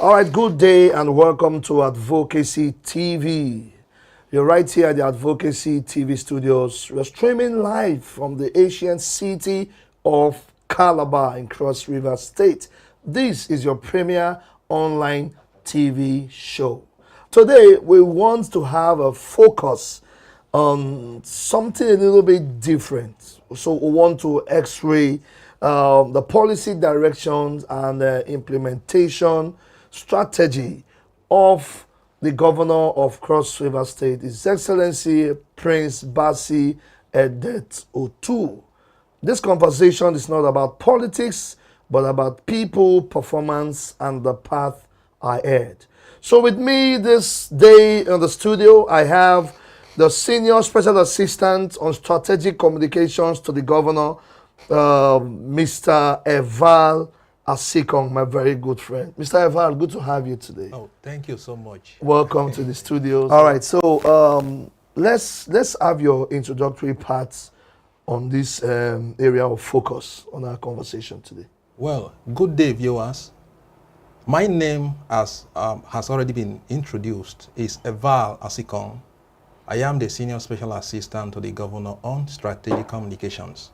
All right, good day and welcome to Advocacy TV. You're right here at the Advocacy TV studios. We're streaming live from the ancient city of Calabar in Cross River State. This is your premier online TV show. Today, we want to have a focus on something a little bit different. So we want to x-ray the policy directions and implementation strategy of the governor of Cross River State, His Excellency Prince Basi Edet Otu. This conversation is not about politics, but about people, performance, and the path ahead. So with me this day in the studio, I have the Senior Special Assistant on Strategic Communications to the Governor, Mr. EVAL ASIKONG, my very good friend. Mr. EVAL, good to have you today. Oh, thank you so much. Welcome to the studios. All right, so let's have your introductory parts on this area of focus on our conversation today. Well, good day, viewers. My name, as has already been introduced, is EVAL ASIKONG. I am the Senior Special Assistant to the Governor on Strategic Communications.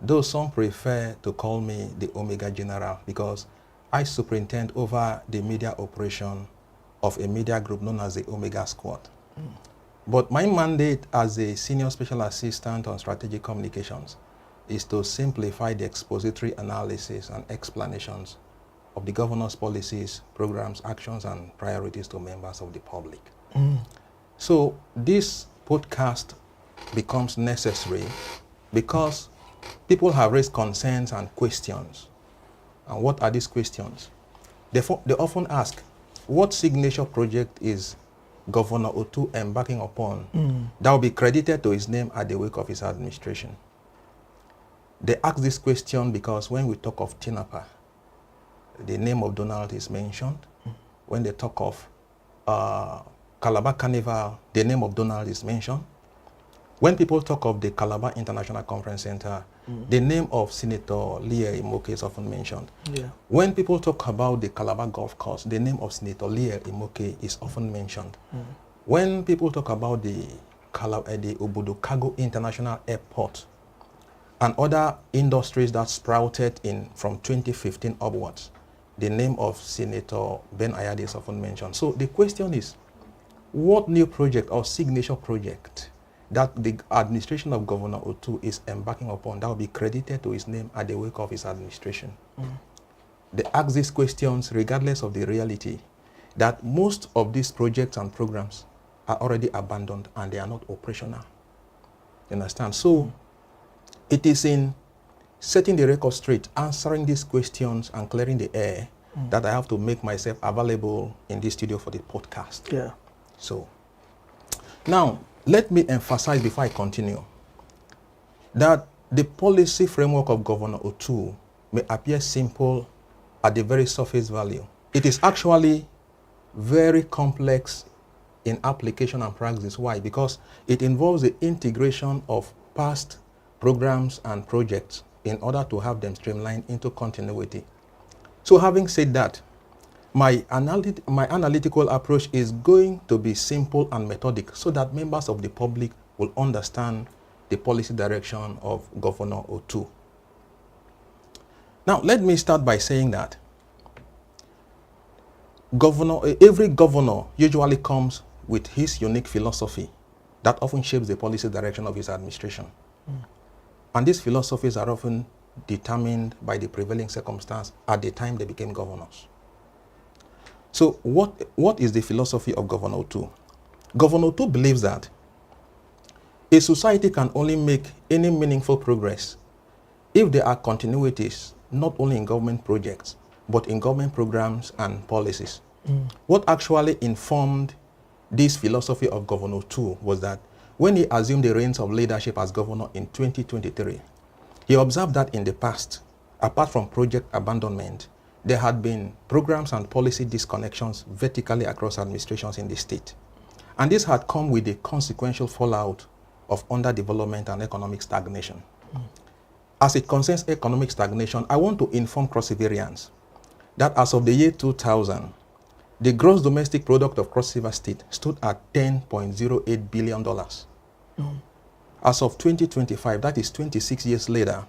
Though some prefer to call me the Omega General because I superintend over the media operation of a media group known as the Omega Squad. But my mandate as a Senior Special Assistant on Strategic Communications is to simplify the expository analysis and explanations of the governor's policies, programs, actions, and priorities to members of the public. So this podcast becomes necessary because people have raised concerns and questions. And what are these questions? They often ask, what signature project is Governor Otu embarking upon that will be credited to his name at the wake of his administration? They ask this question because when we talk of TINAPA, the name of Donald is mentioned. When they talk of Calabar Carnival, the name of Donald is mentioned. When people talk of the Calabar International Conference Center, the name of Senator Leah Imoke is often mentioned. Yeah. When people talk about the Calabar Golf Course, the name of Senator Leah Imoke is often mentioned. When people talk about the Obudu Cargo International Airport and other industries that sprouted in from 2015 upwards, the name of Senator Ben Ayade is often mentioned. So the question is, what new project or signature project that the administration of Governor Otu is embarking upon that will be credited to his name at the wake of his administration? They ask these questions regardless of the reality that most of these projects and programs are already abandoned and they are not operational. You understand? So it is in setting the record straight, answering these questions and clearing the air that I have to make myself available in this studio for the podcast. Yeah. So now, let me emphasize before I continue that the policy framework of Governor Otu may appear simple at the very surface value. It is actually very complex in application and practice. Why? Because it involves the integration of past programs and projects in order to have them streamlined into continuity. So having said that, my analytical approach is going to be simple and methodic so that members of the public will understand the policy direction of Governor Otu. Now, let me start by saying that every governor usually comes with his unique philosophy that often shapes the policy direction of his administration. And these philosophies are often determined by the prevailing circumstance at the time they became governors. So what is the philosophy of Governor Otu? Governor Otu believes that a society can only make any meaningful progress if there are continuities, not only in government projects, but in government programs and policies. What actually informed this philosophy of Governor Otu was that when he assumed the reins of leadership as governor in 2023, he observed that in the past, apart from project abandonment, there had been programs and policy disconnections vertically across administrations in the state. And this had come with the consequential fallout of underdevelopment and economic stagnation. As it concerns economic stagnation, I want to inform Cross Riverians that as of the year 2000, the gross domestic product of Cross River State stood at $10.08 billion. As of 2025, that is 26 years later,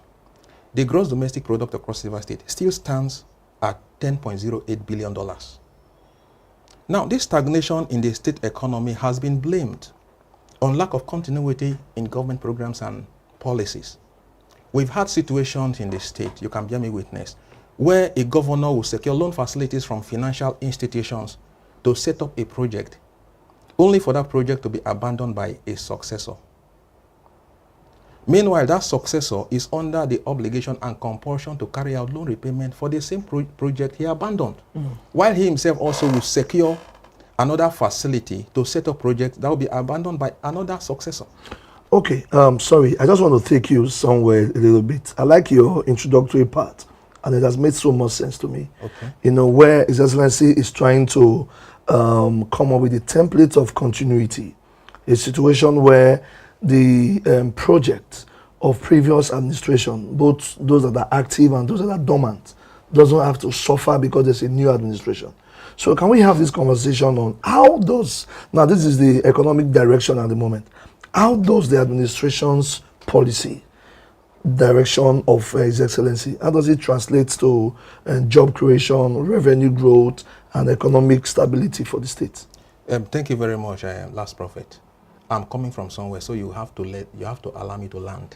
the gross domestic product of Cross River State still stands at $10.08 billion. Now, this stagnation in the state economy has been blamed on lack of continuity in government programs and policies. We've had situations in the state, you can bear me witness, where a governor will secure loan facilities from financial institutions to set up a project, only for that project to be abandoned by a successor. Meanwhile, that successor is under the obligation and compulsion to carry out loan repayment for the same project he abandoned, while he himself also will secure another facility to set up projects that will be abandoned by another successor. Okay, sorry, I just want to take you somewhere a little bit. I like your introductory part, and it has made so much sense to me. Okay. You know, where His Excellency is trying to come up with a template of continuity, a situation where the project of previous administration, both those that are active and those that are dormant, doesn't have to suffer because there's a new administration. So can we have this conversation on how does, now this is the economic direction at the moment, how does the administration's policy, direction of His Excellency, how does it translate to job creation, revenue growth, and economic stability for the state? Thank you very much, Last Prophet. I'm coming from somewhere, so you have to allow me to land.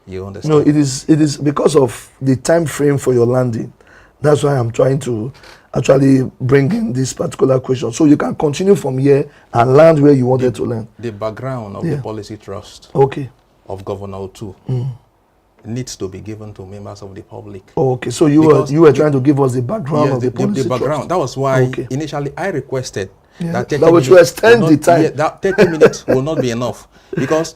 You understand? No, it is because of the time frame for your landing. That's why I'm trying to actually bring in this particular question, so you can continue from here and land where you wanted to land. The background of the policy trust of Governor OTU needs to be given to members of the public. Okay, so you were trying to give us the background of the policy background. Trust. That was why initially I requested that 30 that was to extend the time. That 30 minutes will not be enough, because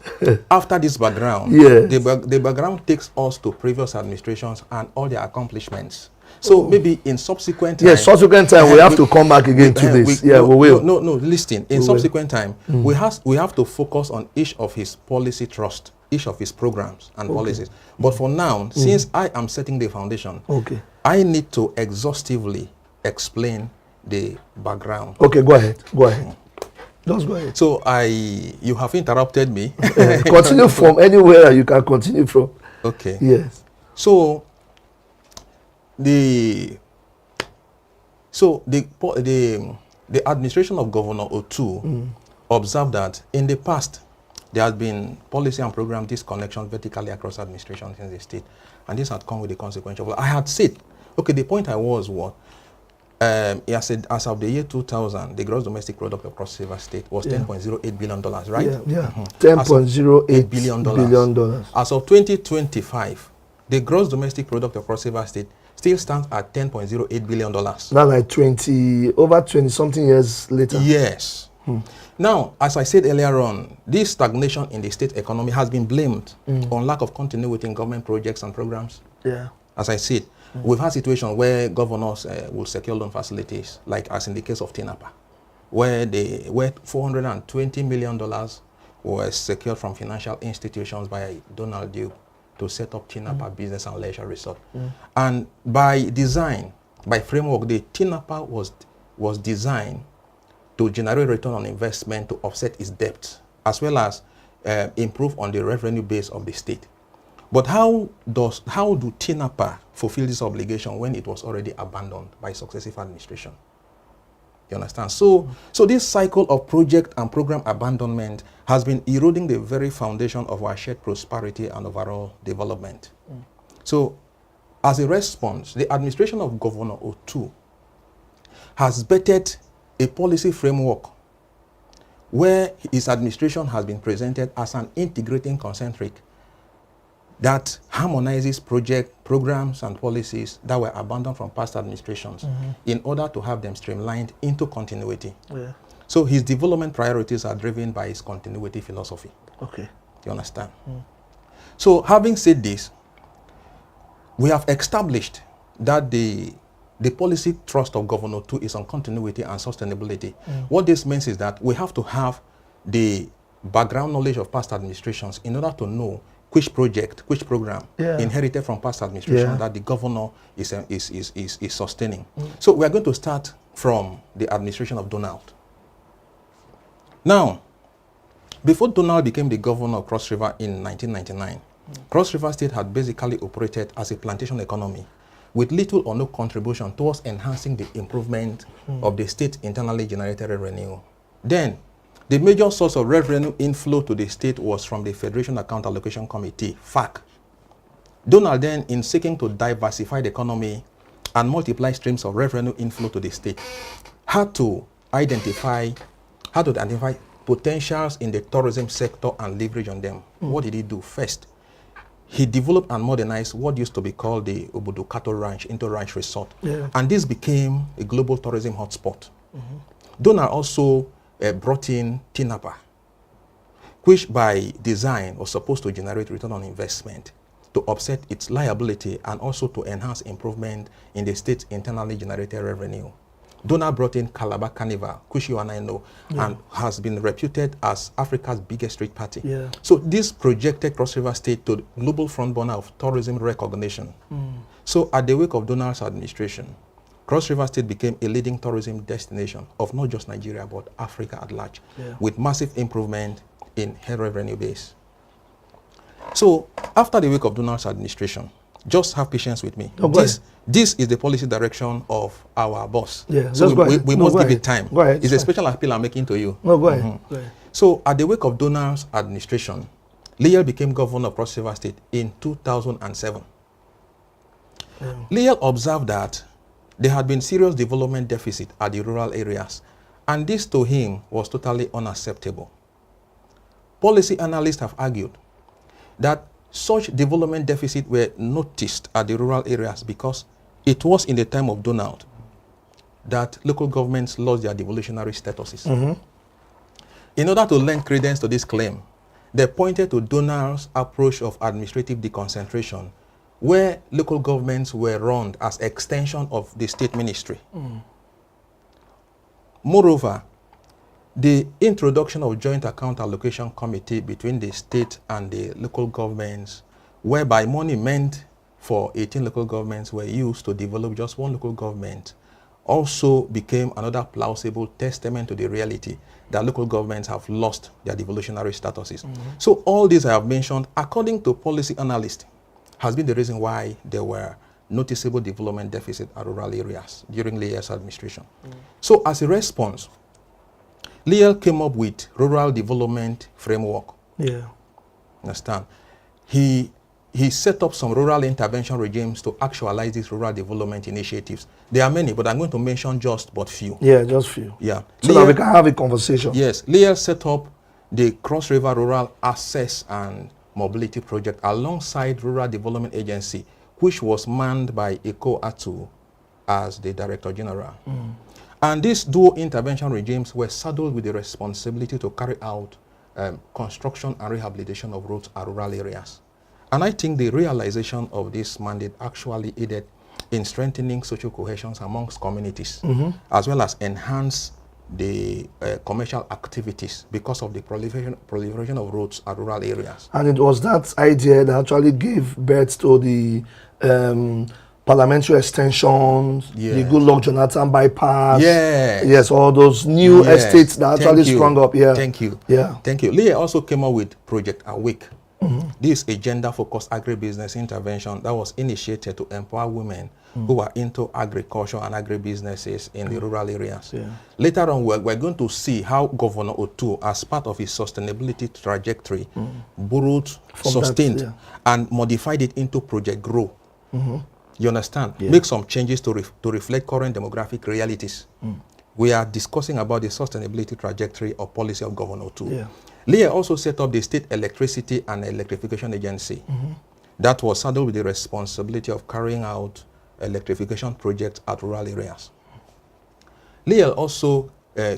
after this background, the background takes us to previous administrations and all their accomplishments. So maybe in subsequent time, subsequent time we have to come back again to this. We will. No, listen. In subsequent time, we have to focus on each of his policy trust, each of his programs and policies. But for now, since I am setting the foundation, I need to exhaustively explain the background. Okay, go ahead. Just go ahead. So you have interrupted me. Continue from anywhere you can continue from. Okay. Yes. So the administration of Governor OTU observed that in the past there has been policy and program disconnection vertically across administrations in the state, and this had come with the consequence of, I had said, okay, the point I was what I said, as of the year 2000, the gross domestic product of Cross River State was $10.08 billion, right? $10.08 billion. As of 2025, the gross domestic product of Cross River State still stands at $10.08 billion. Now, like over 20 something years later. Yes. Now, as I said earlier on, this stagnation in the state economy has been blamed on lack of continuity in government projects and programs. Yeah. As I said, we've had situations where governors will secure loan facilities, like as in the case of TINAPA, where $420 million was secured from financial institutions by Donald Duke to set up TINAPA Business and Leisure Resort. And by design, by framework, the TINAPA was designed to generate return on investment to offset its debt, as well as improve on the revenue base of the state. But how do TINAPA fulfill this obligation when it was already abandoned by successive administration? You understand? So this cycle of project and program abandonment has been eroding the very foundation of our shared prosperity and overall development. So as a response, the administration of Governor OTU has vetted a policy framework where his administration has been presented as an integrating concentric that harmonizes programs and policies that were abandoned from past administrations in order to have them streamlined into continuity. Yeah. So his development priorities are driven by his continuity philosophy. Okay. You understand? So having said this, we have established that the policy thrust of Governor OTU is on continuity and sustainability. What this means is that we have to have the background knowledge of past administrations in order to know which project, which program inherited from past administration that the governor is sustaining. So we are going to start from the administration of Donald. Now, before Donald became the governor of Cross River in 1999, Cross River State had basically operated as a plantation economy with little or no contribution towards enhancing the improvement of the state internally generated revenue. Then, the major source of revenue inflow to the state was from the Federation Account Allocation Committee, FAC. Donald then, in seeking to diversify the economy and multiply streams of revenue inflow to the state, had to identify potentials in the tourism sector and leverage on them. What did he do? First, he developed and modernized what used to be called the Obudu Cattle Ranch into ranch resort. And this became a global tourism hotspot. Donald also brought in Tinapa, which by design was supposed to generate return on investment to offset its liability and also to enhance improvement in the state's internally generated revenue. Donald brought in Calabar Carnival, which you and I know, and has been reputed as Africa's biggest street party. So this projected Cross River State to the global frontrunner of tourism recognition. So at the wake of Donald's administration, Cross River State became a leading tourism destination of not just Nigeria, but Africa at large, with massive improvement in head revenue base. So after the wake of Donald's administration, just have patience with me. This is the policy direction of our boss. So we must give it time. It's a special appeal I'm making to you. Go ahead. So at the wake of Donald's administration, Liel became governor of Cross River State in 2007. Liel observed that there had been serious development deficit at the rural areas, and this to him was totally unacceptable. Policy analysts have argued that such development deficit were noticed at the rural areas because it was in the time of Donald that local governments lost their devolutionary statuses. In order to lend credence to this claim, they pointed to Donald's approach of administrative deconcentration, where local governments were run as extension of the state ministry. Moreover, the introduction of joint account allocation committee between the state and the local governments, whereby money meant for 18 local governments were used to develop just one local government, also became another plausible testament to the reality that local governments have lost their devolutionary statuses. So all these I have mentioned, according to policy analysts, has been the reason why there were noticeable development deficit at rural areas during Liel's administration. So as a response, Liel came up with rural development framework. Understand? He set up some rural intervention regimes to actualize these rural development initiatives. There are many, but I'm going to mention just but few. Just few. So that we can have a conversation. Yes, Liel set up the Cross River Rural Access and Mobility Project alongside Rural Development Agency, which was manned by OTU'S as the Director General. And these dual intervention regimes were saddled with the responsibility to carry out construction and rehabilitation of roads at rural areas. And I think the realization of this mandate actually aided in strengthening social cohesion amongst communities, as well as enhance the commercial activities because of the proliferation of roads at rural areas. And it was that idea that actually gave birth to the parliamentary extensions, the Goodluck Jonathan bypass, all those new estates that actually sprung up. Thank you. Liel also came up with Project Awake. This agenda-focused agribusiness intervention that was initiated to empower women who are into agriculture and agribusinesses in the rural areas. Later on, we're going to see how Governor OTU'S, as part of his sustainability trajectory, borrowed, sustained, and modified it into Project Grow. You understand? Make some changes to reflect current demographic realities. We are discussing about the sustainability trajectory or policy of Governor OTU'S. Liel also set up the State Electricity and Electrification Agency that was saddled with the responsibility of carrying out electrification projects at rural areas. Liel also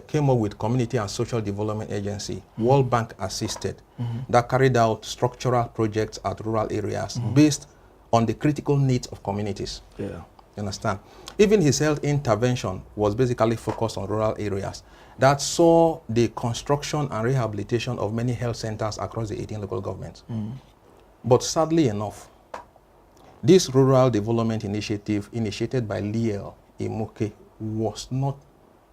came up with Community and Social Development Agency, World Bank assisted, that carried out structural projects at rural areas based on the critical needs of communities. You understand? Even his health intervention was basically focused on rural areas that saw the construction and rehabilitation of many health centers across the 18 local governments. But sadly enough, this rural development initiative initiated by Liel Imoke was not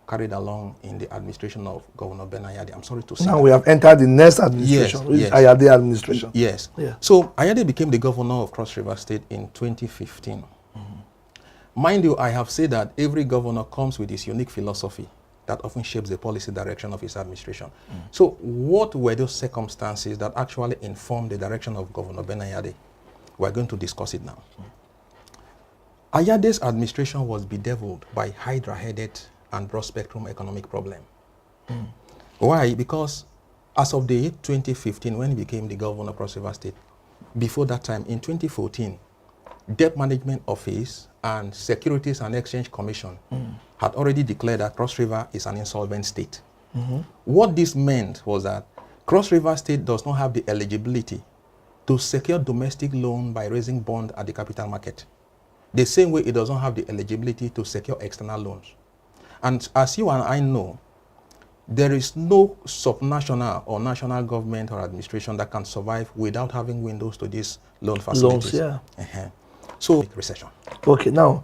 carried along in the administration of Governor Ben Ayade. I'm sorry to say. Now we have entered the next administration, which is Ayade administration. Yes. Yeah. So Ayade became the governor of Cross River State in 2015. Mind you, I have said that every governor comes with his unique philosophy that often shapes the policy direction of his administration. So what were those circumstances that actually informed the direction of Governor Ben Ayade? We're going to discuss it now. Ayade's administration was bedeviled by hydra-headed and broad-spectrum economic problem. Why? Because as of the year 2015, when he became the governor of Cross River State, before that time, in 2014, Debt Management Office and Securities and Exchange Commission had already declared that Cross River is an insolvent state. What this meant was that Cross River State does not have the eligibility to secure domestic loan by raising bond at the capital market. The same way it does not have the eligibility to secure external loans. And as you and I know, there is no subnational or national government or administration that can survive without having windows to these loan facilities. Loans, yeah. So, recession. Okay, now,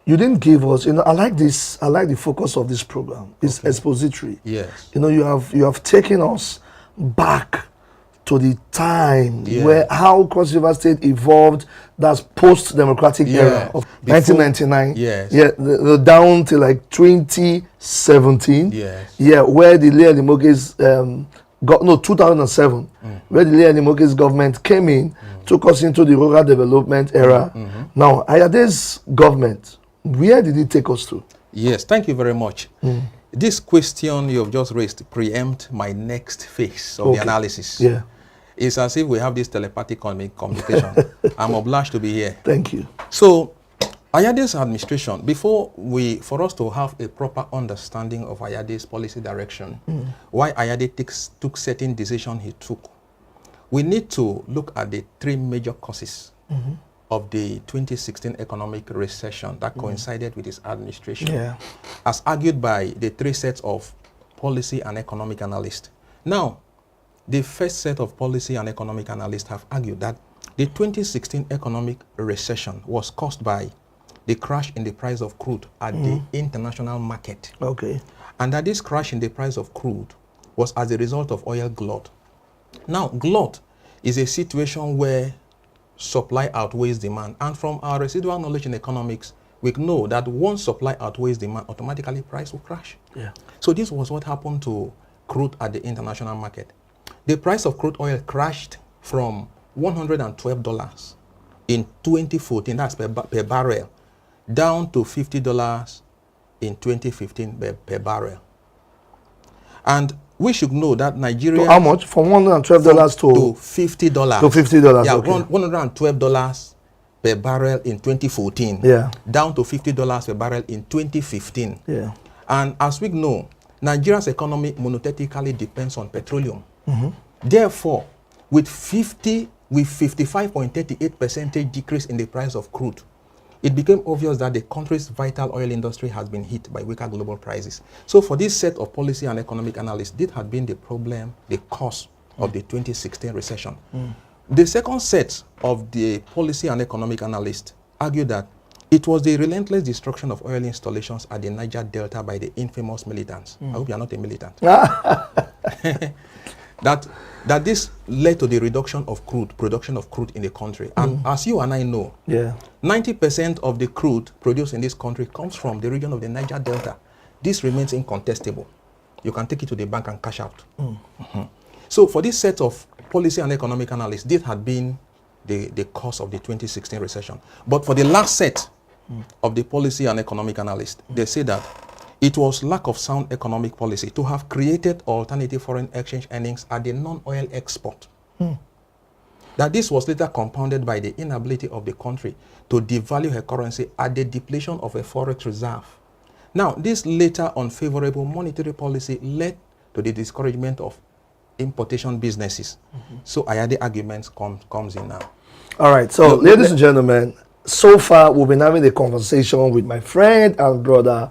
you didn't give us, I like this, I like the focus of this program. It's expository. Yes. You have taken us back to the time where how Cross River State evolved, that's post-democratic era of 1999. Yes. Yeah, down to like 2017. Yes. Yeah, where the Lea Limoge's 2007, where the Lea Limoge's government came in, took us into the rural development era. Now, Ayade's government, where did it take us to? Yes, thank you very much. This question you have just raised preempt my next phase of the analysis. Yeah. It's as if we have this telepathic communication. I'm obliged to be here. Thank you. So, Ayade's administration, for us to have a proper understanding of Ayade's policy direction, why Ayade took certain decisions he took, we need to look at the three major causes of the 2016 economic recession that coincided with his administration, as argued by the three sets of policy and economic analysts. Now, the first set of policy and economic analysts have argued that the 2016 economic recession was caused by the crash in the price of crude at the international market. Okay. And that this crash in the price of crude was as a result of oil glut. Now, glut is a situation where supply outweighs demand. And from our residual knowledge in economics, we know that once supply outweighs demand, automatically price will crash. Yeah. So this was what happened to crude at the international market. The price of crude oil crashed from $112 in 2014, that's per barrel, down to $50 in 2015 per barrel. And we should know that Nigeria... How much? From $112 to $50. To $50, yeah, okay. $112 per barrel in 2014. Yeah. Down to $50 per barrel in 2015. Yeah. And as we know, Nigeria's economy monothetically depends on petroleum. Therefore, with 55.38% decrease in the price of crude, it became obvious that the country's vital oil industry has been hit by weaker global prices. So for this set of policy and economic analysts, this had been the problem, the cause of the 2016 recession. The second set of the policy and economic analysts argued that it was the relentless destruction of oil installations at the Niger Delta by the infamous militants. I hope you are not a militant. That this led to the reduction of production of crude in the country. And as you and I know, 90% of the crude produced in this country comes from the region of the Niger Delta. This remains incontestable. You can take it to the bank and cash out. So for this set of policy and economic analysts, this had been the cause of the 2016 recession. But for the last set of the policy and economic analysts, they say that it was lack of sound economic policy to have created alternative foreign exchange earnings at the non-oil export. That this was later compounded by the inability of the country to devalue her currency at the depletion of a forex reserve. Now, this later unfavorable monetary policy led to the discouragement of importation businesses. So Ayade arguments comes in now. All right, so ladies and gentlemen, so far we've been having a conversation with my friend and brother,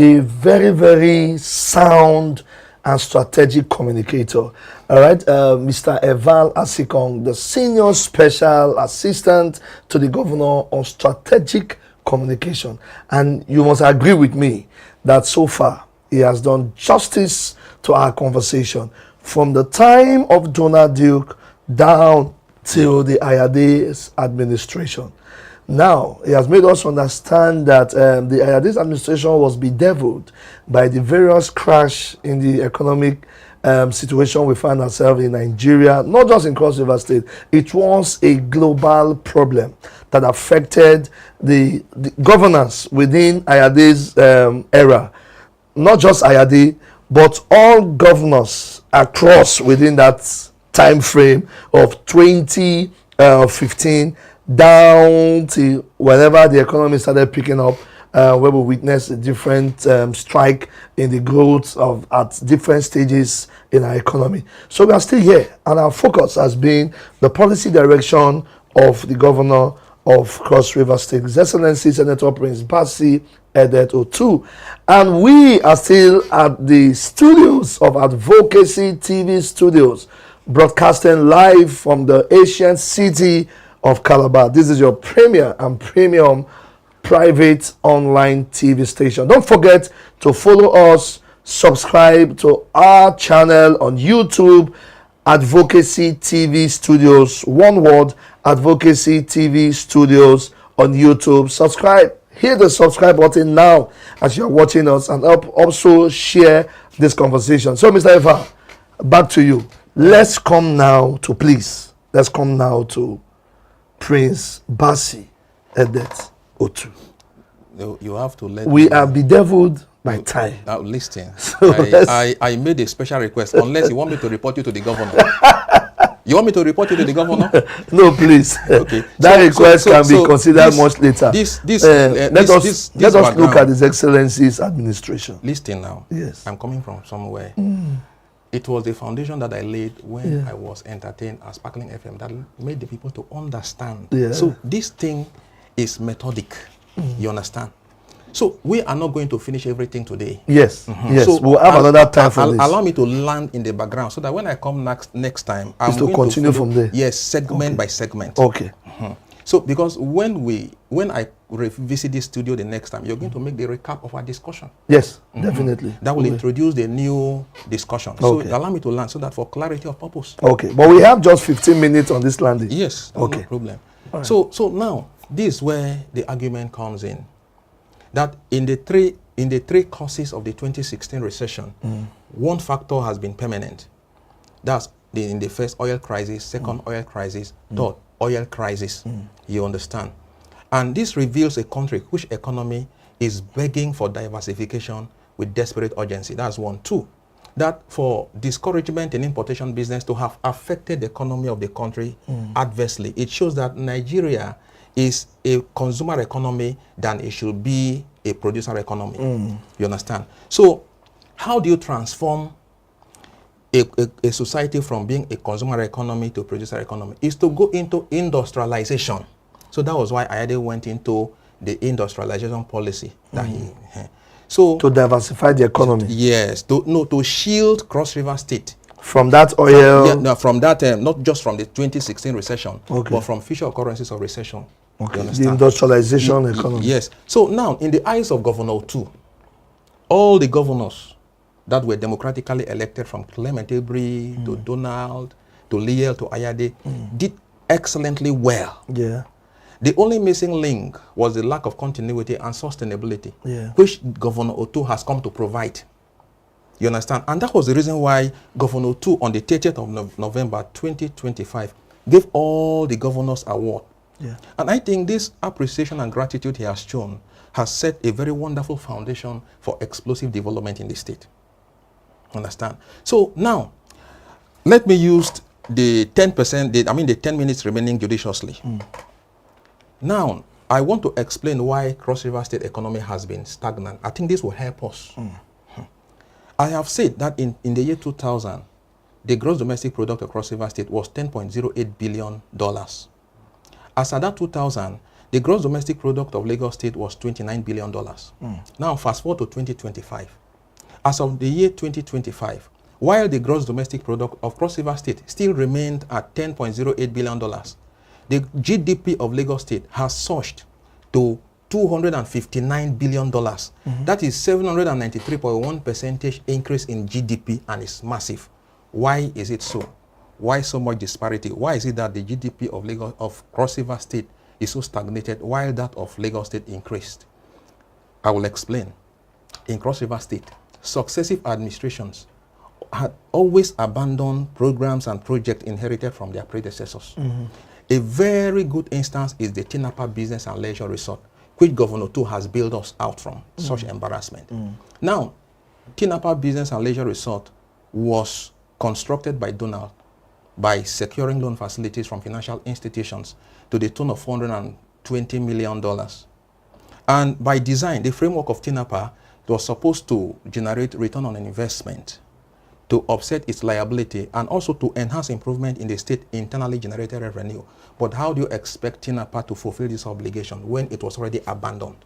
a very, very sound and strategic communicator. All right, Mr. EVAL ASIKONG, the Senior Special Assistant to the Governor on Strategic communication. And you must agree with me that so far he has done justice to our conversation from the time of Donald Duke down till the Ayades administration. Now, he has made us understand that the Ayades administration was bedeviled by the various crash in the economic situation we find ourselves in Nigeria, not just in Cross River State. It was a global problem that affected the governance within Ayade's era. Not just Ayade, but all governors across within that time frame of 2015 down to whenever the economy started picking up, where we witnessed a different strike in the growth of at different stages in our economy. So we are still here, and our focus has been the policy direction of the governor of Cross River State, His Excellency Senator Prince Bassey Edet Otu. And we are still at the studios of Advocacy TV Studios, broadcasting live from the ancient city of Calabar. This is your premier and premium private online TV station. Don't forget to follow us, subscribe to our channel on YouTube, Advocacy TV Studios, one word, Advocacy TV Studios on YouTube. Subscribe, hit the subscribe button now as you're watching us, and also share this conversation. So, Mr. Eva, back to you. Let's come now to Prince Bassey Edet Otu. You have to let we are bedeviled by time. Now listen, So I made a special request. Unless you want me to report you to the governor. You want me to report you to the governor? No, please. Okay. That request can be considered this, much later. Let us look at His Excellency's administration. Listen now. Yes. I'm coming from somewhere. It was the foundation that I laid when I was entertained at Sparkling FM that made the people to understand. Yeah. So this thing is methodic. You understand? So we are not going to finish everything today. Yes. Yes. So we'll have another time for this. Allow me to land in the background so that when I come next time, I'm going to continue from there. Yes, segment by segment. Okay. So because when I revisit this studio the next time, you're going to make the recap of our discussion. Yes, definitely. That will introduce the new discussion. So allow me to land so that for clarity of purpose. Okay, but we have just 15 minutes on this landing. Yes, okay. No problem. Right. So now this is where the argument comes in. That in the three causes of the 2016 recession, one factor has been permanent. That's in the first oil crisis, second oil crisis, third oil crisis. You understand? And this reveals a country which economy is begging for diversification with desperate urgency. That's one. Two, that for discouragement in importation business to have affected the economy of the country adversely, it shows that Nigeria is a consumer economy than it should be a producer economy. You understand? So how do you transform a society from being a consumer economy to a producer economy? Is to go into industrialization. So that was why Ayade went into the industrialization policy that so to diversify the economy. Yes, to shield Cross River State from that oil. From that not just from the 2016 recession, but from future occurrences of recession. Okay. The industrialization economy. Yes. So now, in the eyes of Governor Otu, all the governors that were democratically elected, from Clement Abri to Donald to Liel to Ayade, did excellently well. Yeah. The only missing link was the lack of continuity and sustainability, which Governor Otu has come to provide. You understand? And that was the reason why Governor Otu, on the 30th of November 2025, gave all the governors award. Yeah. And I think this appreciation and gratitude he has shown has set a very wonderful foundation for explosive development in the state. Understand? So now, let me use the 10%, the 10 minutes remaining judiciously. Now, I want to explain why Cross River State economy has been stagnant. I think this will help us. I have said that in the year 2000, the gross domestic product of Cross River State was $10.08 billion. As at that 2000, the gross domestic product of Lagos State was $29 billion. Now, fast forward to 2025. As of the year 2025, while the gross domestic product of Cross River State still remained at $10.08 billion, the GDP of Lagos State has surged to $259 billion. That is 793.1% increase in GDP, and it's massive. Why is it so? Why so much disparity? Why is it that the GDP of Lagos, of Cross River State, is so stagnated while that of Lagos State increased? I will explain. In Cross River State, successive administrations had always abandoned programs and projects inherited from their predecessors. A very good instance is the Tinapa Business and Leisure Resort, which Governor Tu has bailed us out from such embarrassment. Now, Tinapa Business and Leisure Resort was constructed by Donald by securing loan facilities from financial institutions to the tune of $420 million. And by design, the framework of Tinapa was supposed to generate return on an investment, to offset its liability, and also to enhance improvement in the state internally generated revenue. But how do you expect Tinapa to fulfill this obligation when it was already abandoned?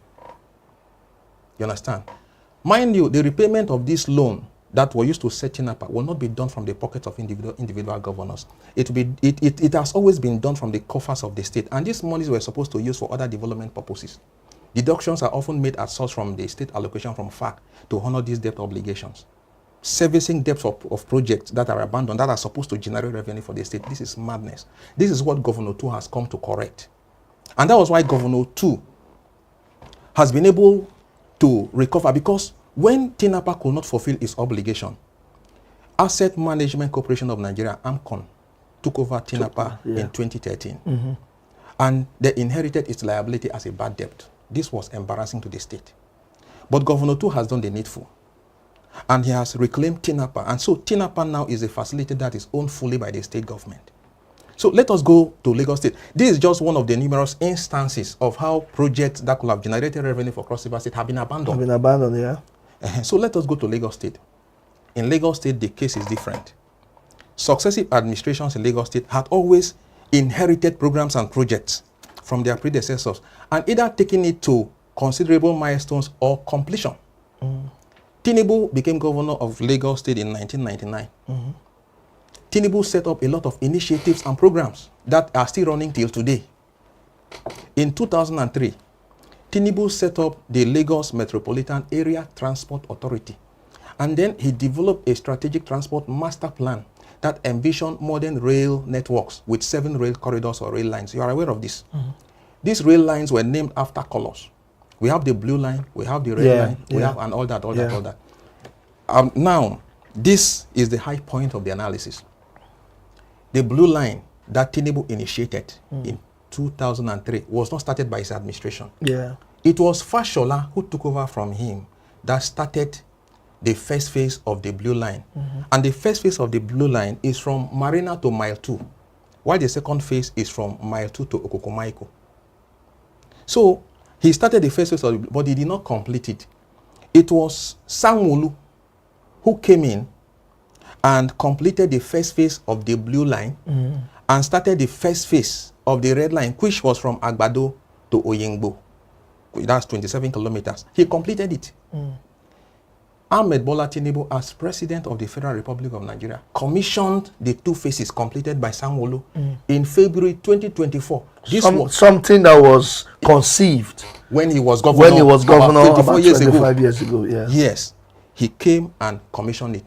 You understand? Mind you, the repayment of this loan that were used to set Tinapa will not be done from the pockets of individual governors. It has always been done from the coffers of the state, and these monies were supposed to use for other development purposes. Deductions are often made at source from the state allocation from FAC to honor these debt obligations. Servicing debts of projects that are abandoned, that are supposed to generate revenue for the state. This is madness. This is what Governor Tu has come to correct. And that was why Governor Tu has been able to recover, because when Tinapa could not fulfill its obligation, Asset Management Corporation of Nigeria, AMCON, took over Tinapa in 2013. And they inherited its liability as a bad debt. This was embarrassing to the state. But Governor Tu has done the needful, and he has reclaimed Tinapa. And so Tinapa now is a facility that is owned fully by the state government. So let us go to Lagos State. This is just one of the numerous instances of how projects that could have generated revenue for Cross River State have been abandoned. Yeah. So let us go to Lagos State. In Lagos State, the case is different. Successive administrations in Lagos State had always inherited programs and projects from their predecessors, and either taking it to considerable milestones or completion. Tinubu became governor of Lagos State in 1999. Tinubu set up a lot of initiatives and programs that are still running till today. In 2003, Tinubu set up the Lagos Metropolitan Area Transport Authority, and then he developed a strategic transport master plan that envisioned modern rail networks with 7 rail corridors or rail lines. You are aware of this. These rail lines were named after colors. We have the blue line, we have the red line, we have, and all that. Now, this is the high point of the analysis. The blue line that Tinubu initiated in 2003 was not started by his administration. It was Fashola who took over from him that started the first phase of the blue line. And the first phase of the blue line is from Marina to Mile 2, while the second phase is from Mile 2 to Okokomaiko. So he started the first phase, but he did not complete it. It was Sanwo-Olu who came in and completed the first phase of the blue line and started the first phase of the red line, which was from Agbado to Oyingbo. That's 27 kilometers. He completed it. Ahmed Bola Tinubu, as President of the Federal Republic of Nigeria, commissioned the 2 phases completed by Sanwo-Olu in February 2024. This was something that was conceived when he was governor, about 24 years ago. 25 years ago. Yes, he came and commissioned it.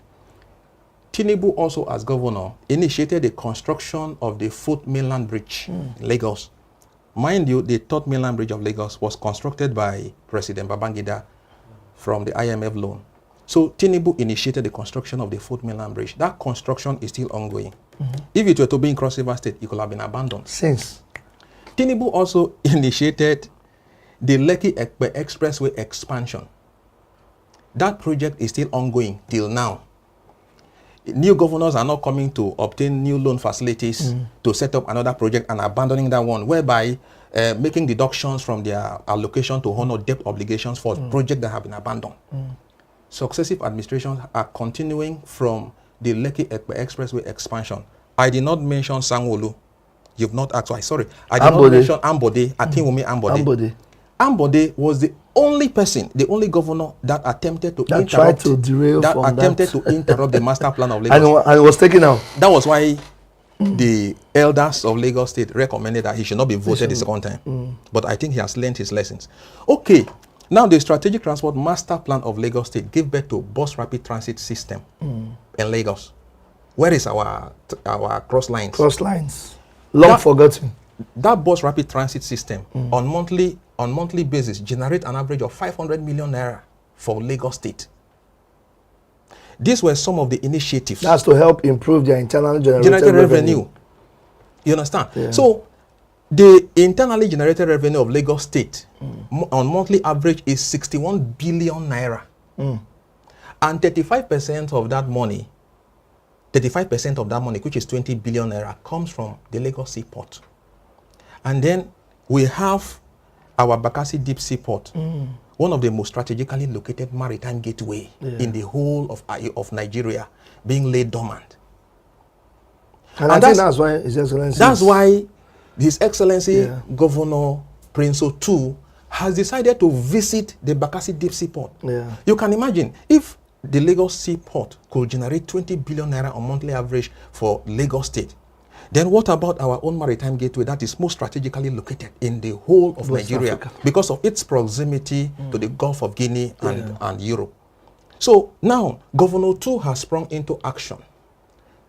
Tinubu also, as governor, initiated the construction of the 4th mainland bridge in Lagos. Mind you, the 3rd mainland bridge of Lagos was constructed by President Babangida from the IMF loan. So Tinubu initiated the construction of the 4th mainland bridge. That construction is still ongoing. If it were to be in Cross River State, it could have been abandoned. Since Tinubu also initiated the Lekki-Ekpe Expressway expansion. That project is still ongoing till now. New governors are not coming to obtain new loan facilities to set up another project and abandoning that one, whereby making deductions from their allocation to honor debt obligations for projects that have been abandoned. Successive administrations are continuing from the Lekki-Ekpe Expressway expansion. I did not mention Sanwo-Olu. You've not asked. Sorry. I did not mention Ambode. Akinwumi Ambode. Ambode was the only person, the only governor that attempted to interrupt the master plan of Lagos. And it was taken out. That was why the elders of Lagos State recommended that he should not be voted the second time. But I think he has learned his lessons. Okay, now the Strategic Transport Master Plan of Lagos State gave birth to bus rapid transit system in Lagos. Where is our cross lines? Cross lines. Long forgotten. That bus rapid transit system on monthly basis generate an average of 500 million naira for Lagos State. These were some of the initiatives. That's to help improve their internal generated revenue. You understand? Yeah. So the internally generated revenue of Lagos State on monthly average is 61 billion naira. And 35% of that money, which is 20 billion naira, comes from the Lagos Seaport. And then we have our Bakassi Deep Seaport, one of the most strategically located maritime gateway in the whole of Nigeria, being laid dormant. And I think that's why His Excellency... That's why His Excellency Governor Prince OTU has decided to visit the Bakassi Deep Seaport. Yeah. You can imagine, if the Lagos Seaport could generate 20 billion naira on monthly average for Lagos State, then what about our own maritime gateway that is most strategically located in the whole of West Nigeria Africa, because of its proximity to the Gulf of Guinea and Europe? So now, Governor OTU has sprung into action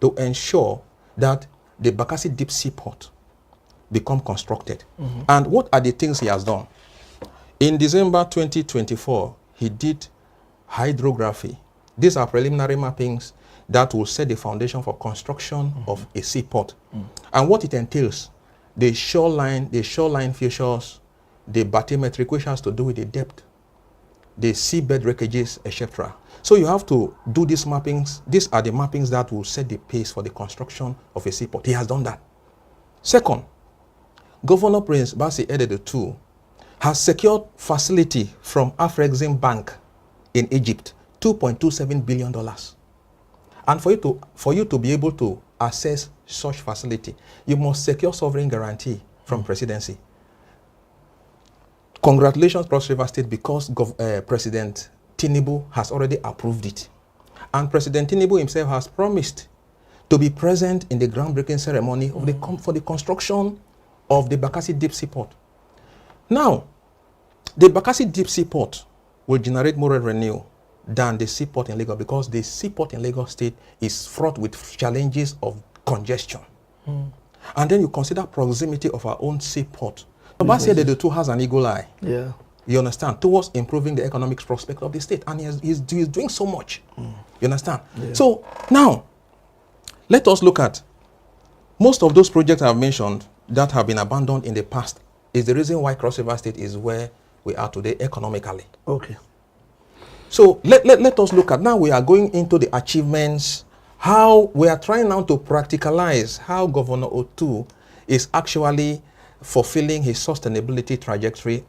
to ensure that the Bakassi Deep Seaport become constructed. And what are the things he has done? In December 2024, he did hydrography. These are preliminary mappings that will set the foundation for construction of a seaport. And what it entails, the shoreline features, the bathymetric, which has to do with the depth, the seabed wreckages, etc. So you have to do these mappings. These are the mappings that will set the pace for the construction of a seaport. He has done that. Second, Governor Prince Bassey Edede II has secured facility from Afrexim Bank in Egypt, $2.27 billion. And for you to be able to access such facility, you must secure sovereign guarantee from presidency. Congratulations, Cross River State, because President Tinubu has already approved it. And President Tinubu himself has promised to be present in the groundbreaking ceremony of for the construction of the Bakassi Deep Seaport. Now, the Bakassi Deep Seaport will generate more revenue than the seaport in Lagos, because the seaport in Lagos State is fraught with challenges of congestion. And then you consider proximity of our own seaport. Bassey Edede II has an eagle eye. Yeah. You understand? Towards improving the economic prospect of the state. And he's doing so much. You understand? Yeah. So now, let us look at most of those projects I've mentioned that have been abandoned in the past is the reason why Cross River State is where we are today economically. Okay. So let us look at, now we are going into the achievements, how we are trying now to practicalize how Governor OTU is actually fulfilling his sustainability trajectory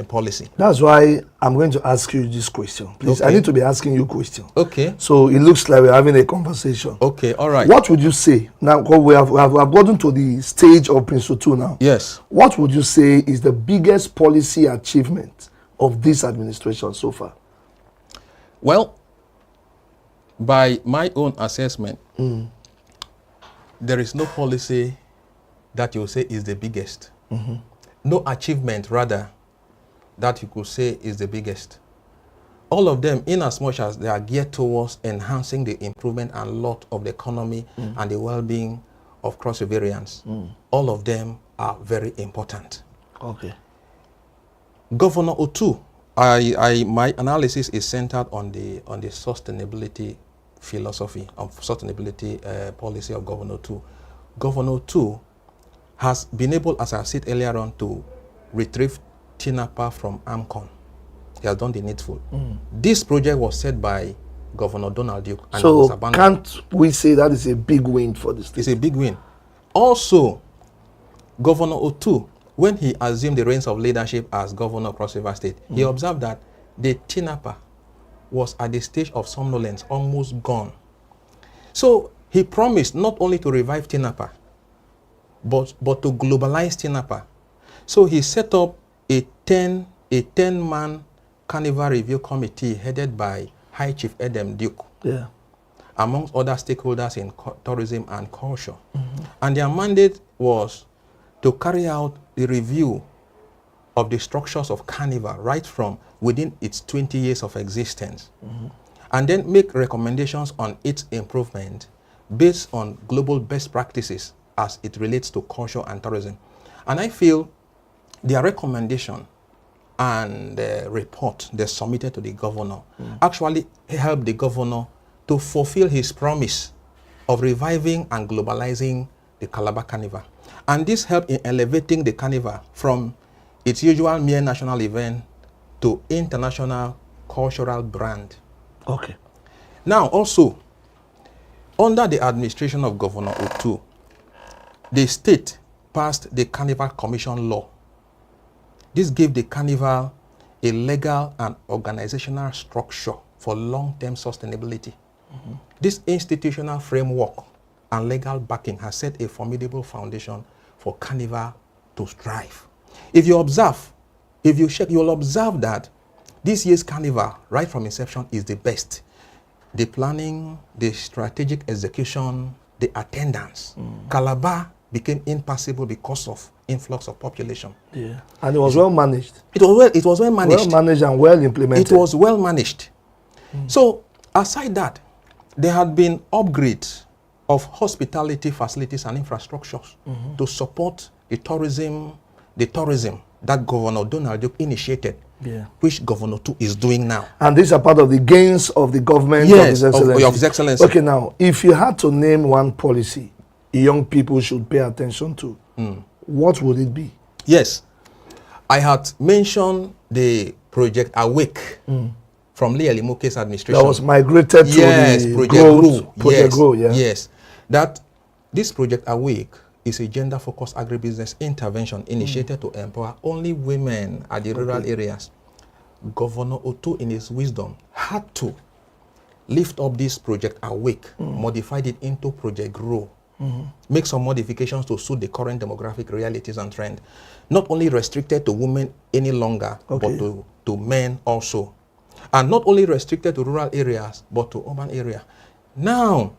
policy. That's why I'm going to ask you this question. Please, okay. I need to be asking you a question. Okay. So it looks like we're having a conversation. Okay, all right. What would you say? Now, we have gotten to the stage of Prince OTU now. Yes. What would you say is the biggest policy achievement of this administration so far? Well, by my own assessment, there is no policy that you say is the biggest. No achievement, rather, that you could say is the biggest. All of them, in as much as they are geared towards enhancing the improvement and lot of the economy and the well-being of Cross Riverians, all of them are very important. Okay. Governor OTU, my analysis is centered on the sustainability philosophy, of sustainability policy of Governor OTU. Governor OTU has been able, as I said earlier on, to retrieve TINAPA from AMCON. He has done the needful. This project was set by Governor Donald Duke, and so it was abandoned. Can't we say that is a big win for the state? It's a big win. Also, Governor OTU, when he assumed the reins of leadership as governor of Cross River State, he observed that the TINAPA was at the stage of somnolence, almost gone. So he promised not only to revive TINAPA, but to globalize TINAPA. So he set up a 10-man carnival review committee headed by High Chief Edem Duke. Yeah. amongst other stakeholders in tourism and culture. And their mandate was to carry out the review of the structures of Carnival right from within its 20 years of existence, and then make recommendations on its improvement based on global best practices as it relates to culture and tourism. And I feel their recommendation and report they submitted to the governor actually helped the governor to fulfill his promise of reviving and globalizing the Calabar Carnival. And this helped in elevating the Carnival from its usual mere national event to international cultural brand. Okay. Now also, under the administration of Governor OTU, the state passed the Carnival Commission Law. This gave the Carnival a legal and organizational structure for long-term sustainability. This institutional framework and legal backing has set a formidable foundation for Carnival to thrive. If you observe, if you check, you'll observe that this year's Carnival, right from inception, is the best. The planning, the strategic execution, the attendance. Calabar became impassable because of influx of population. Yeah. And it was well managed. It was well managed. Well managed and well implemented. It was well managed. So aside that, there had been upgrades of hospitality facilities and infrastructures to support the tourism that Governor Donald Duke initiated, which Governor OTU is doing now. And these are part of the gains of the government of His Excellency. Of His Excellency. Okay, now, if you had to name one policy young people should pay attention to, what would it be? Yes. I had mentioned the Project Awake from Lee Elimoke's administration. That was migrated to the Project Grow. Yes. That this Project Awake is a gender-focused agribusiness intervention initiated to empower only women at the rural areas. Governor OTU, in his wisdom, had to lift up this Project Awake, modified it into Project Grow, make some modifications to suit the current demographic realities and trend. Not only restricted to women any longer, but to men also. And not only restricted to rural areas, but to urban area. Now,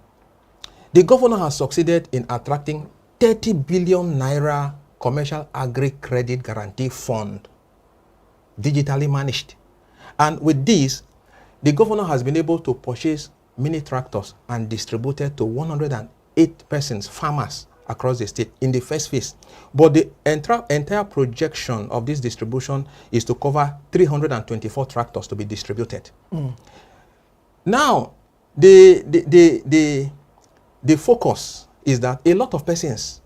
the governor has succeeded in attracting 30 billion naira commercial agri-credit guarantee fund, digitally managed. And with this, the governor has been able to purchase mini tractors and distributed to 108 persons, farmers across the state in the first phase. But the entire projection of this distribution is to cover 324 tractors to be distributed. Now, the focus is that a lot of persons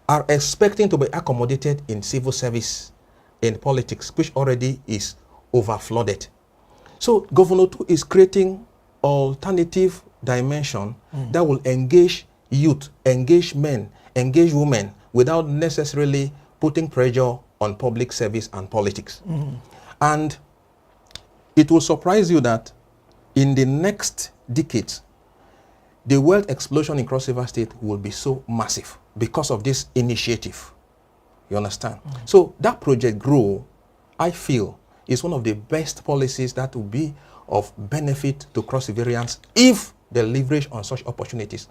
are expecting to be accommodated in civil service, in politics, which already is overflooded. So Governor OTU is creating alternative dimension that will engage youth, engage men, engage women without necessarily putting pressure on public service and politics. And it will surprise you that in the next decades, the wealth explosion in Cross River State will be so massive because of this initiative. You understand? So that Project Grow, I feel, is one of the best policies that will be of benefit to Cross Riverians if they leverage on such opportunities.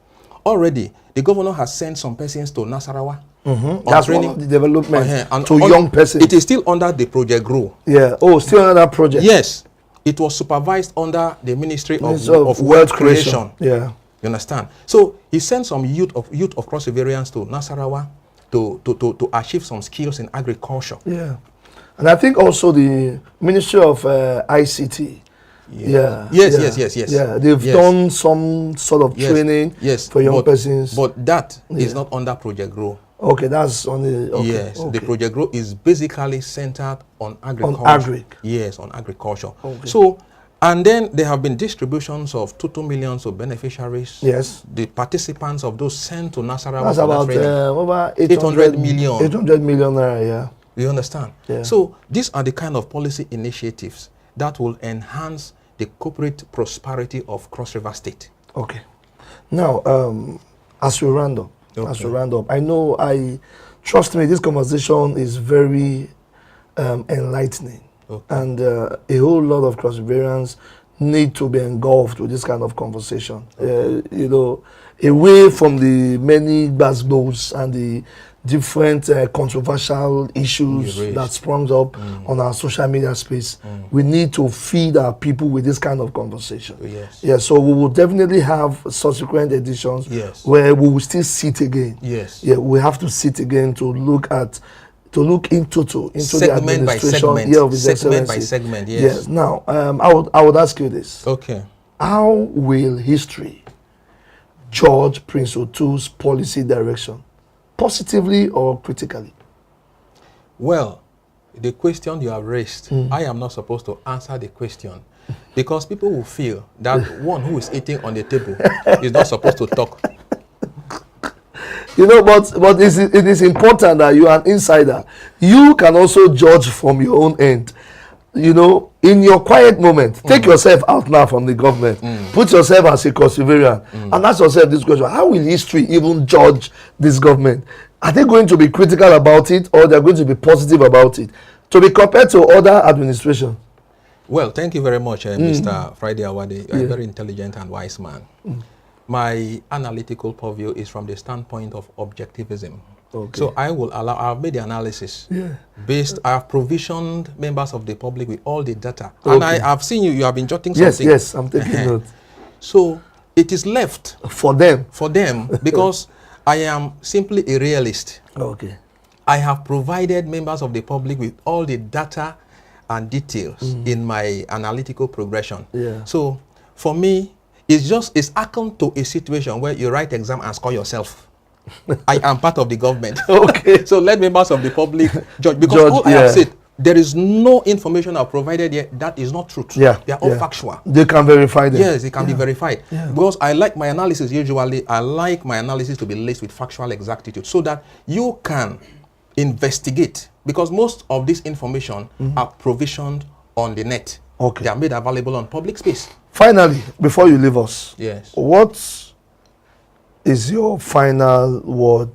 Already, the governor has sent some persons to Nasarawa. That's one of the development to young persons. It is still under the Project Grow. Yeah. Oh, still under that project. Yes. It was supervised under the Ministry of Wealth Creation. Yeah. You understand? So he sent some youth of Cross Riverians to Nasarawa to achieve some skills in agriculture. Yeah. And I think also the Ministry of ICT. Yes. Yeah, they've done some sort of training for young persons. But that is not under Project Grow. Okay, that's on the... Okay, yes, the Project Grow is basically centered on agriculture. On agric. Yes, on agriculture. Okay. So, and then there have been distributions of 2 million to beneficiaries. Yes. The participants of those sent to Nasarawa. That's about over 800 million. 800 million, yeah. You understand? Yeah. So these are the kind of policy initiatives that will enhance the corporate prosperity of Cross River State. Okay. Now, as we round up, trust me, this conversation is very enlightening. Okay. And a whole lot of Cross Riverians need to be engulfed with this kind of conversation. You know, away from the many buzzwords and the different controversial issues that sprung up on our social media space. We need to feed our people with this kind of conversation. Yes. Yeah, so we will definitely have subsequent editions where we will still sit again. Yes. Yeah, we have to sit again to look into segment the administration by segment, of His segment by Excellency. segment. Yes. Yes. Now, I would ask you this. Okay. How will history judge Prince OTU'S policy direction, positively or critically? Well, the question you have raised, I am not supposed to answer the question because people will feel that one who is eating on the table is not supposed to talk. You know, but it is important that you are an insider. You can also judge from your own end. You know, in your quiet moment, take yourself out now from the government. Put yourself as a civilian and ask yourself this question: how will history even judge this government? Are they going to be critical about it, or they're going to be positive about it, to be compared to other administrations? Well, thank you very much, Mr. Friday Awade. You're a very intelligent and wise man. My analytical purview is from the standpoint of objectivism. Okay. So I've made the analysis based, I've provisioned members of the public with all the data. And I've seen you have been jotting something. Yes, I'm taking note. So it is left for them because I am simply a realist. Okay. I have provided members of the public with all the data and details in my analytical progression. Yeah. So for me, it's akin to a situation where you write exam and score yourself. I am part of the government. Okay. So let members of the public judge. Because all I have said, there is no information I've provided yet that is not truth. Yeah. They are all factual. They can verify them. Yes, they can be verified. Yeah. Because I like my analysis to be laced with factual exactitude so that you can investigate. Because most of this information are provisioned on the net. Okay. They are made available on public space. Finally, before you leave us, what is your final word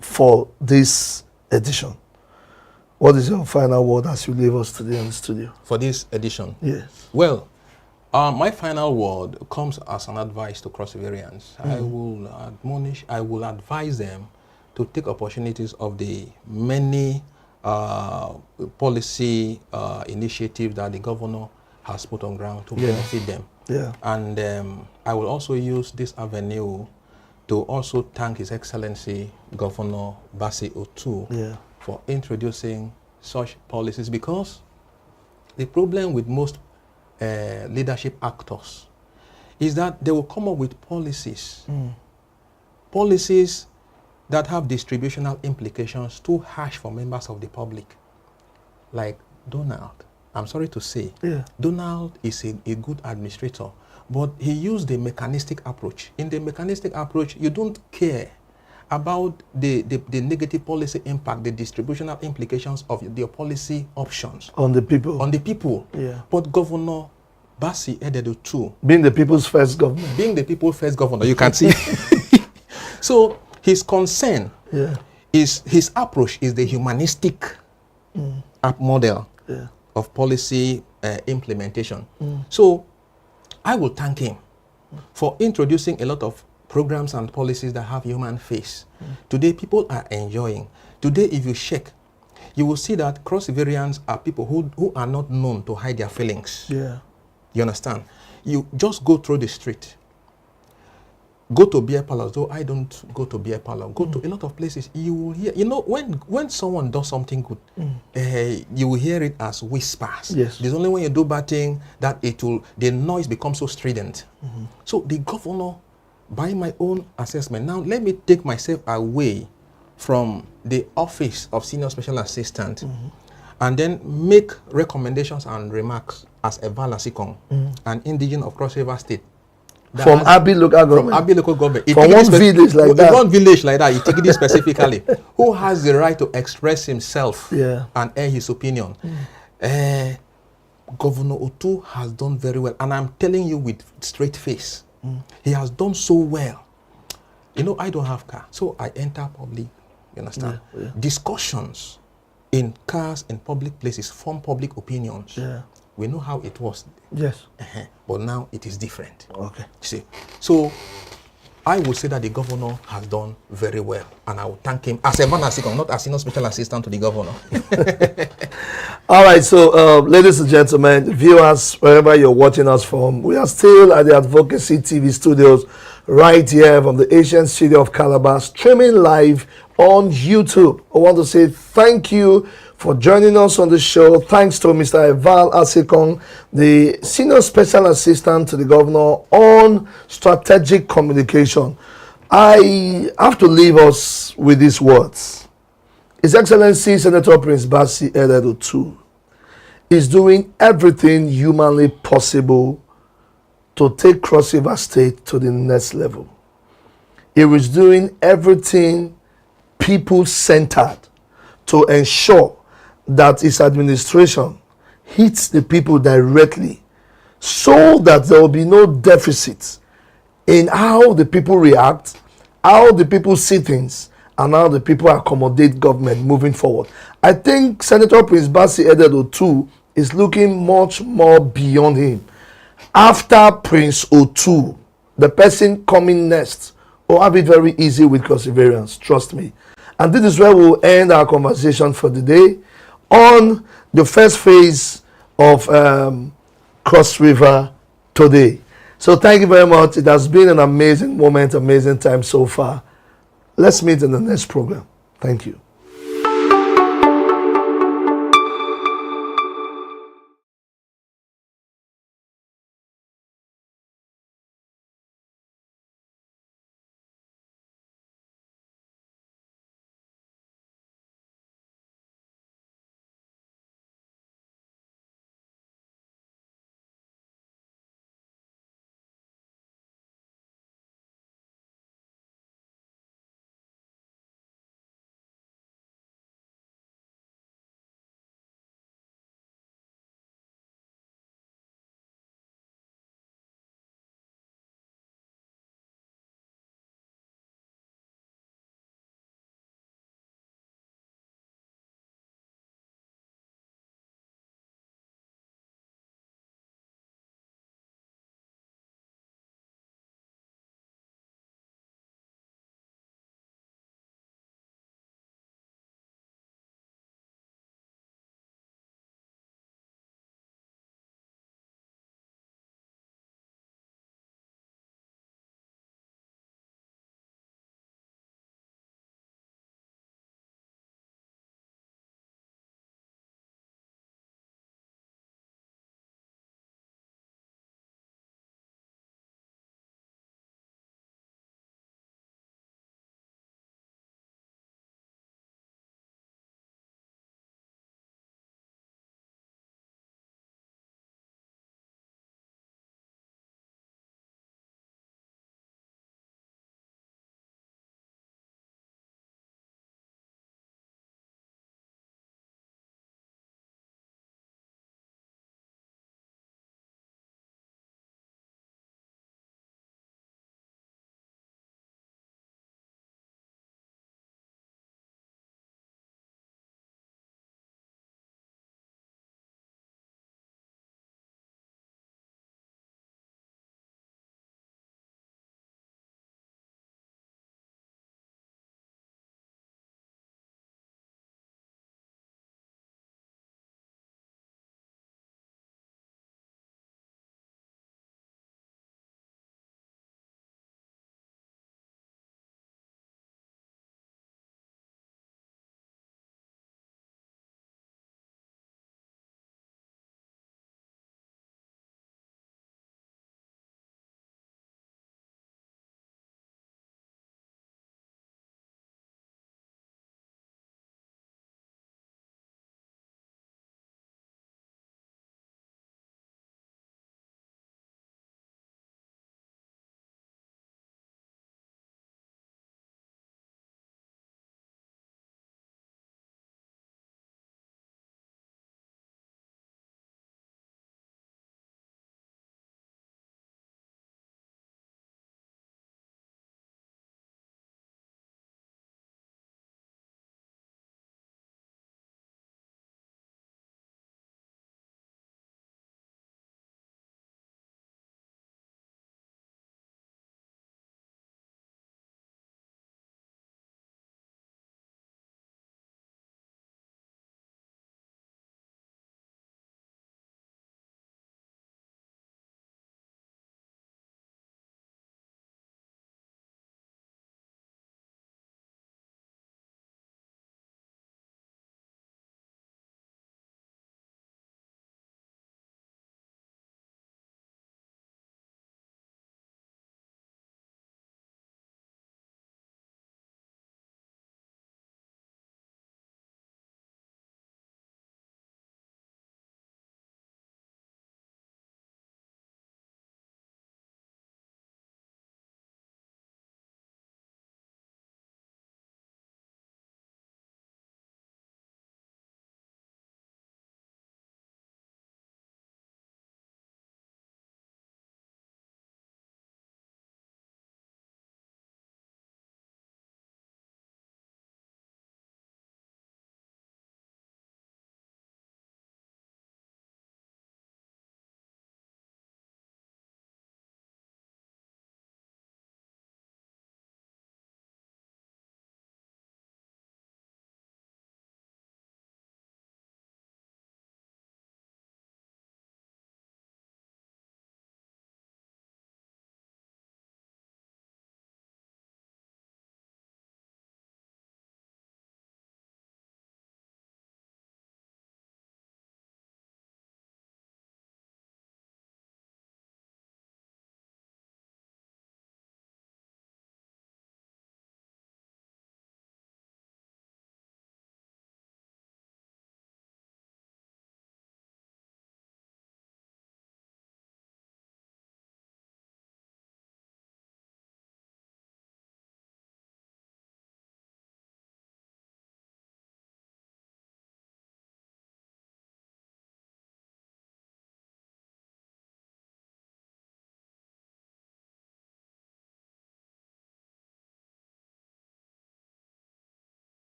for this edition? What is your final word as you leave us today in the studio? For this edition? Yes. Well, my final word comes as an advice to cross-variants. I will advise them to take opportunities of the many policy initiatives that the governor has put on ground to benefit them. Yeah. And I will also use this avenue to also thank His Excellency Governor Bassey Otu for introducing such policies, because the problem with most leadership actors is that they will come up with policies that have distributional implications too harsh for members of the public. Like Donald. I'm sorry to say, Donald is a good administrator, but he used the mechanistic approach. In the mechanistic approach, you don't care about the negative policy impact, the distributional implications of your policy options. On the people. On the people. Yeah. But Governor Bassey Ededo too. Being the people's first governor. Being the people's first governor, you can see. So his concern his approach is the humanistic model of policy implementation. So I will thank him for introducing a lot of programs and policies that have human face. Today, people are enjoying. Today, if you check, you will see that cross-variants are people who are not known to hide their feelings. Yeah. You understand? You just go through the street. Go to beer parlors, though I don't go to beer parlor. Go to a lot of places. You will hear, you know, when someone does something good, you will hear it as whispers. Yes. There's only when you do bad thing that the noise becomes so strident. So the governor, by my own assessment, now let me take myself away from the office of senior special assistant and then make recommendations and remarks as EVAL ASIKONG, an indigene of Cross River State. From Abi local government. From Abi local government. From one village like that. One village like that, you take it specifically. Who has the right to express himself and air his opinion? Governor Otu has done very well. And I'm telling you with straight face. He has done so well. You know, I don't have car. So I enter public, you understand? Discussions in cars in public places form public opinions. we know how it was. Yes. But now it is different. Okay. You see, so I would say that the governor has done very well, and I will thank him as a man ASIKONG, not as senior special assistant to the governor. All right, so ladies and gentlemen, viewers, wherever you're watching us from, we are still at the Advocacy TV studios right here from the ancient city of Calabar, streaming live on YouTube. I want to say thank you for joining us on the show. Thanks to Mr. EVAL ASIKONG, the Senior Special Assistant to the Governor on Strategic Communication. I have to leave us with these words. His Excellency Senator Prince Bassey Edward OTU'S is doing everything humanly possible to take Cross River State to the next level. He is doing everything people-centered to ensure that his administration hits the people directly so that there will be no deficit in how the people react, how the people see things, and how the people accommodate government moving forward. I think Senator Prince Bassey Edward OTU'S is looking much more beyond him. After Prince OTU'S, the person coming next will have it very easy with perseverance, trust me. And this is where we'll end our conversation for the day on the first phase of Cross River today. So thank you very much. It has been an amazing moment, amazing time so far. Let's meet in the next program. Thank you.